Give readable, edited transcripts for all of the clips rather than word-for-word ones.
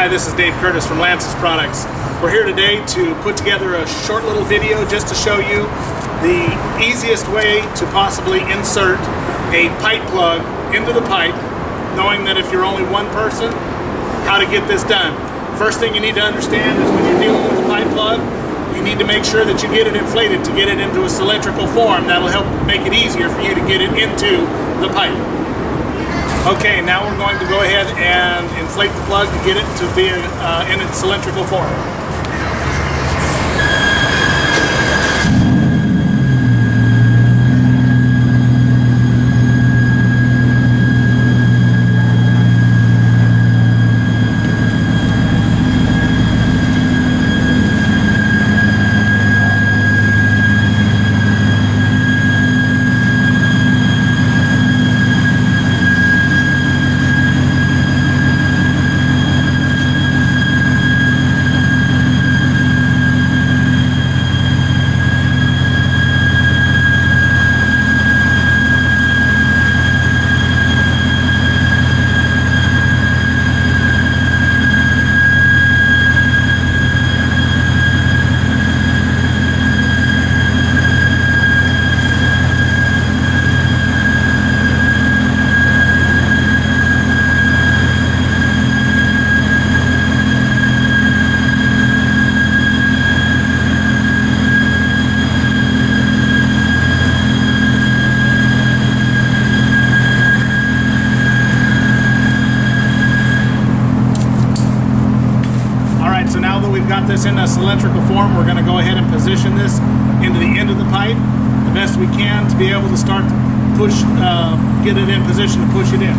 Hi, this is Dave Curtis from LANSAS Products. We're here today to put together a short little video just to show you the easiest way to possibly insert a pipe plug into the pipe, knowing that if you're only one person, how to get this done. First thing you need to understand is when you're dealing with a pipe plug, you need to make sure that you get it inflated to get it into a cylindrical form. That'll help make it easier for you to get it into the pipe. Okay, now we're going to go ahead and inflate the plug to get it to be in its cylindrical form. So now that we've got this in a cylindrical form, we're going to go ahead and position this into the end of the pipe the best we can to be able to start to push, get it in position to push it in.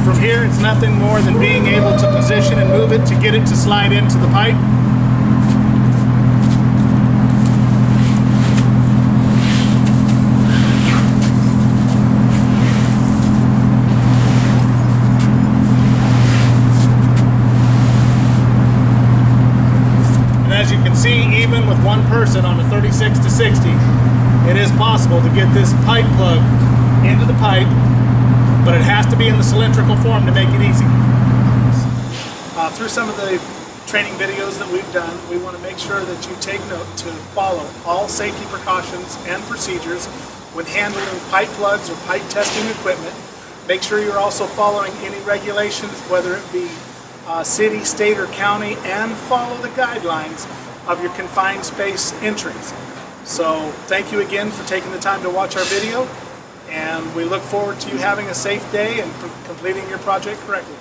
From here, it's nothing more than being able to position and move it to get it to slide into the pipe. As you can see, even with one person on a 36 to 60, it is possible to get this pipe plug into the pipe, but it has to be in the cylindrical form to make it easy. Through some of the training videos that we've done, we want to make sure that you take note to follow all safety precautions and procedures when handling pipe plugs or pipe testing equipment. Make sure you're also following any regulations, whether it be city, state, or county, and follow the guidelines of your confined space entries. So thank you again for taking the time to watch our video, and we look forward to you having a safe day and completing your project correctly.